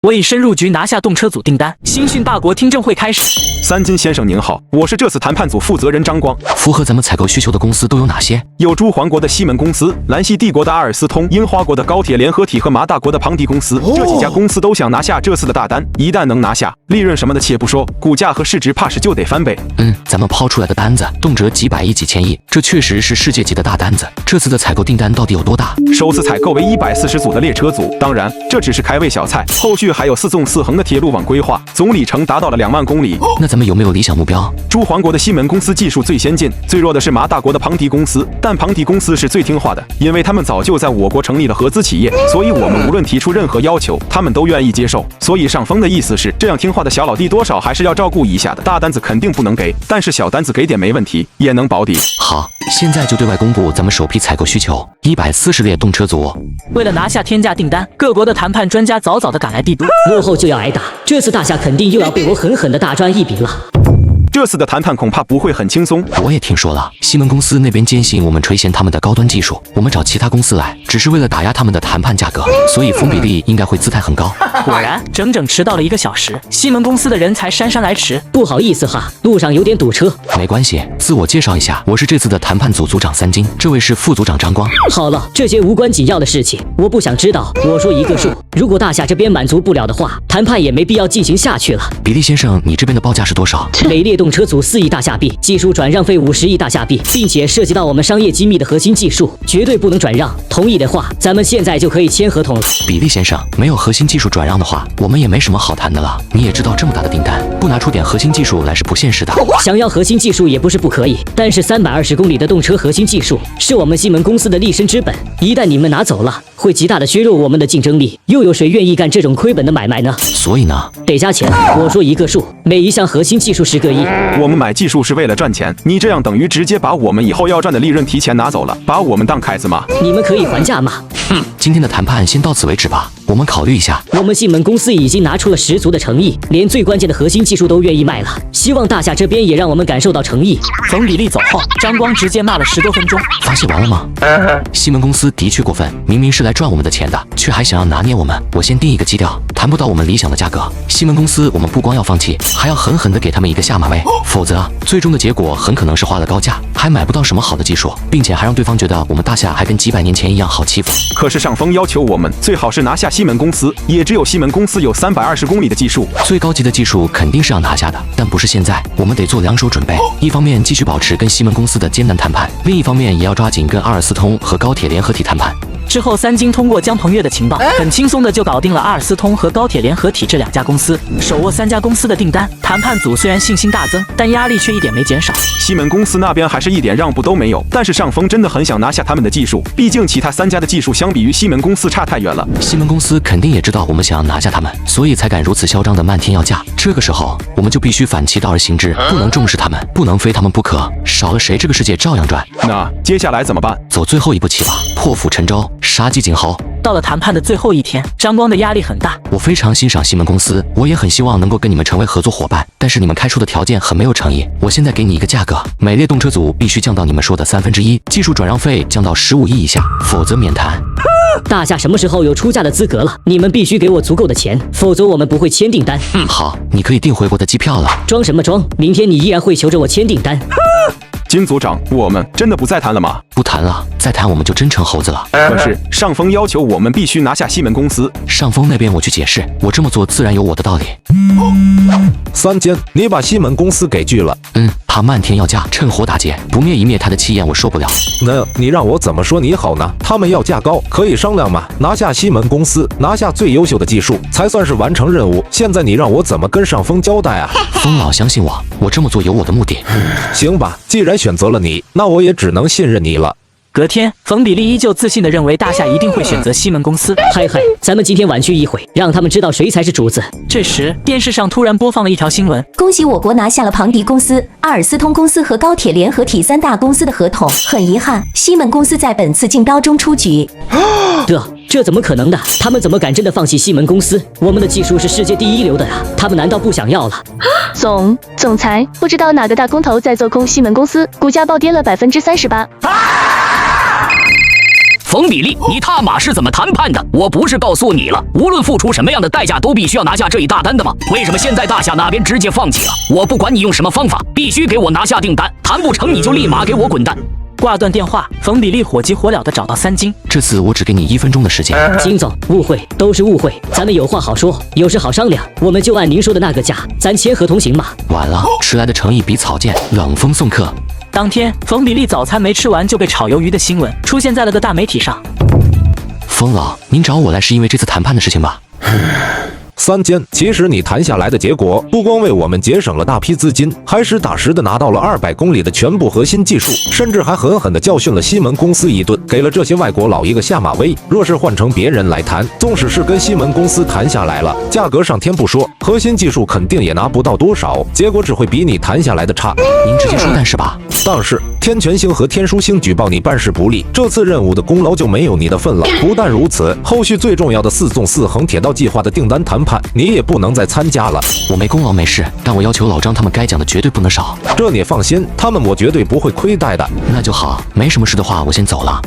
我已深入局拿下动车组订单，新训大国听证会开始。三金先生您好，我是这次谈判组负责人张光。符合咱们采购需求的公司都有哪些？有朱环国的西门公司、兰西帝国的阿尔斯通、樱花国的高铁联合体和麻大国的庞迪公司，这几家公司都想拿下这次的大单。一旦能拿下，利润什么的且不说，股价和市值怕是就得翻倍。咱们抛出来的单子动辄几百亿、几千亿，这确实是世界级的大单子。这次的采购订单到底有多大？首次采购为140组的列车组，当然这只是开胃小菜，后续还有4纵4横的铁路网规划，总里程达到了2万公里。那咱们有没有理想目标？朱环国的西门公司技术最先进，最弱的是麻大国的庞迪公司，但庞迪公司是最听话的，因为他们早就在我国成立了合资企业，所以我们无论提出任何要求，他们都愿意接受。所以上峰的意思是，这样听话的小老弟多少还是要照顾一下的，大单子肯定不能给，但是小单子给点没问题，也能保底。好，现在就对外公布咱们首批采购需求，140列动车组。为了拿下天价订单，各国的谈判专家早早的赶来帝都。落后就要挨打，这次大夏肯定又要被我狠狠的大赚一笔了。这次的谈判恐怕不会很轻松。我也听说了，西门公司那边坚信我们垂涎他们的高端技术，我们找其他公司来，只是为了打压他们的谈判价格，所以冯比利应该会姿态很高。果然，整整迟到了1个小时，西门公司的人才姗姗来迟。不好意思哈，路上有点堵车。没关系，自我介绍一下，我是这次的谈判组组长三金，这位是副组长张光。好了，这些无关紧要的事情，我不想知道。我说一个数，如果大夏这边满足不了的话，谈判也没必要进行下去了。比利先生，你这边的报价是多少？每列动车组4亿大夏币，技术转让费50亿大夏币，并且涉及到我们商业机密的核心技术，绝对不能转让。同意的话，咱们现在就可以签合同了。比利先生，没有核心技术转让的话，我们也没什么好谈的了。你也知道，这么大的订单，不拿出点核心技术来是不现实的。想要核心技术也不是不可以，但是320公里的动车核心技术是我们西门公司的立身之本，一旦你们拿走了，会极大的削弱我们的竞争力。又有谁愿意干这种亏本的买卖呢？所以呢，得加钱。我说一个数，每一项核心技术10个亿。我们买技术是为了赚钱，你这样等于直接把我们以后要赚的利润提前拿走了，把我们当凯子吗？你们可以还价吗？今天的谈判先到此为止吧，我们考虑一下。我们西门公司已经拿出了10足的诚意，连最关键的核心技术都愿意卖了，希望大夏这边也让我们感受到诚意。冯比利走后，张光直接骂了10多分钟。发泄完了吗？西门公司的确过分，明明是来赚我们的钱的，却还想要拿捏我们。我先定一个基调，谈不到我们理想的价格，西门公司我们不光要放弃，还要狠狠地给他们一个下马威，否则最终的结果很可能是花了高价，还买不到什么好的技术，并且还让对方觉得我们大夏还跟几百年前一样好欺负。可是上峰要求我们最好是拿下西门公司，也只有西门公司有320公里的技术，最高级的技术肯定是要拿下的，但不是现在，我们得做2手准备，一方面继续保持跟西门公司的艰难谈判，另一方面也要抓紧跟阿尔斯通和高铁联合体谈判。之后，三金通过江鹏岳的情报，很轻松的就搞定了阿尔斯通和高铁联合体这2家公司，手握3家公司的订单。谈判组虽然信心大增，但压力却一点没减少。西门公司那边还是一点让步都没有，但是上峰真的很想拿下他们的技术，毕竟其他3家的技术相比于西门公司差太远了。西门公司肯定也知道我们想要拿下他们，所以才敢如此嚣张的漫天要价。这个时候，我们就必须反其道而行之，不能重视他们，不能非他们不可，少了谁这个世界照样转。那接下来怎么办？走最后一步棋吧，破釜沉舟，杀鸡儆猴。到了谈判的最后一天，张光的压力很大。我非常欣赏西门公司，我也很希望能够跟你们成为合作伙伴，但是你们开出的条件很没有诚意。我现在给你一个价格，每列动车组必须降到你们说的1/3，技术转让费降到15亿以下，否则免谈。大夏什么时候有出价的资格了？你们必须给我足够的钱，否则我们不会签订单。好，你可以订回国的机票了。装什么装？明天你依然会求着我签订单。金组长，我们真的不再谈了吗？不谈了，再谈我们就真成猴子了。可是上峰要求我们必须拿下西门公司。上峰那边我去解释，我这么做自然有我的道理。三金，你把西门公司给拒了。他漫天要价，趁火打劫，不灭一灭他的气焰，我受不了。那你让我怎么说你好呢？他们要价高，可以商量嘛。拿下西门公司，拿下最优秀的技术，才算是完成任务。现在你让我怎么跟上峰交代啊？峰老相信我，我这么做有我的目的。行吧，既然选择了你，那我也只能信任你了。隔天，冯比利依旧自信地认为大夏一定会选择西门公司。嗨，咱们今天晚去一会，让他们知道谁才是主子。这时，电视上突然播放了一条新闻：恭喜我国拿下了庞迪公司、阿尔斯通公司和高铁联合体3大公司的合同。很遗憾，西门公司在本次竞标中出局。这怎么可能的？他们怎么敢真的放弃西门公司？我们的技术是世界第1流的啊！他们难道不想要了？总裁，不知道哪个大空头在做空西门公司，股价暴跌了38%。冯比利，你他妈是怎么谈判的？我不是告诉你了，无论付出什么样的代价，都必须要拿下这一大单的吗？为什么现在大夏那边直接放弃了？我不管你用什么方法，必须给我拿下订单，谈不成你就立马给我滚蛋！挂断电话，冯比利火急火燎地找到三金。这次我只给你1分钟的时间。金总，误会都是误会，咱们有话好说，有事好商量，我们就按您说的那个价，咱签合同行吗？完了，迟来的诚意比草芥，冷风送客。当天，冯比利早餐没吃完就被炒鱿鱼的新闻出现在了各大媒体上。冯老，您找我来是因为这次谈判的事情吧？三金，其实你谈下来的结果，不光为我们节省了大批资金，还实打实的拿到了200公里的全部核心技术，甚至还狠狠的教训了西门公司一顿，给了这些外国佬一个下马威。若是换成别人来谈，纵使是跟西门公司谈下来了，价格上天不说，核心技术肯定也拿不到多少，结果只会比你谈下来的差。您直接说但是吧。但是天权星和天书星举报你办事不力，这次任务的功劳就没有你的份了。不但如此，后续最重要的4纵4横铁道计划的订单谈判，你也不能再参加了。我没功劳没事，但我要求老张他们该讲的绝对不能少。这你放心，他们我绝对不会亏待的。那就好，没什么事的话，我先走了。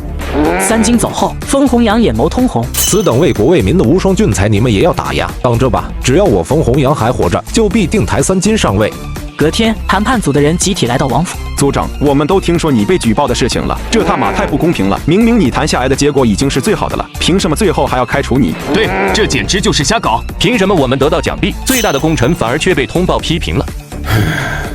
三金走后，风红阳眼眸通红。此等为国为民的无双俊才，你们也要打呀！等着吧，只要我冯红阳还活着，就必定抬三金上位。隔天，谈判组的人集体来到王府。组长，我们都听说你被举报的事情了，这他妈太不公平了！明明你谈下来的结果已经是最好的了，凭什么最后还要开除你？对，这简直就是瞎搞！凭什么我们得到奖励，最大的功臣反而却被通报批评了？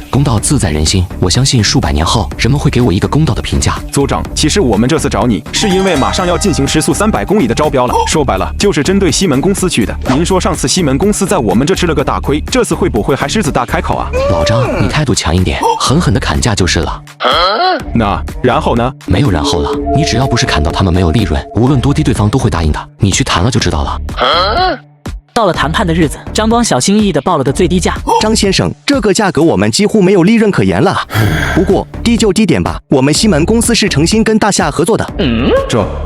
公道自在人心，我相信数百年后人们会给我一个公道的评价。组长，其实我们这次找你是因为马上要进行时速300公里的招标了，说白了就是针对西门公司去的。您说上次西门公司在我们这吃了个大亏，这次会不会还狮子大开口啊？老张，你态度强一点，狠狠的砍价就是了。那然后呢？没有然后了，你只要不是砍到他们没有利润，无论多低对方都会答应的。你去谈了就知道了。到了谈判的日子，张光小心翼翼地报了个最低价。张先生，这个价格我们几乎没有利润可言了。不过低就低点吧，我们西门公司是诚心跟大夏合作的。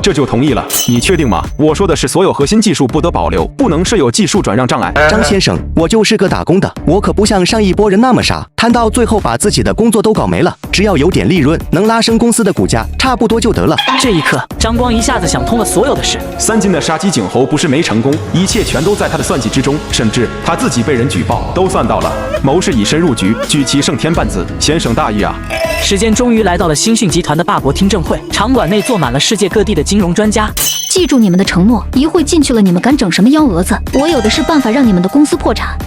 这就同意了。你确定吗？我说的是所有核心技术不得保留，不能设有技术转让障碍。张先生，我就是个打工的，我可不像上一波人那么傻，谈到最后把自己的工作都搞没了。只要有点利润，能拉升公司的股价，差不多就得了。这一刻，张光一下子想通了所有的事。三金的杀鸡儆猴不是没成功，一切全都在他的算计之中，甚至他自己被人举报都算到了。谋士以身入局，举其胜天半子，先生大义啊！时间终于来到了新讯集团的罢国听证会，场馆内坐满了世界各地的金融专家。记住你们的承诺，一会进去了，你们敢整什么幺蛾子？我有的是办法让你们的公司破产。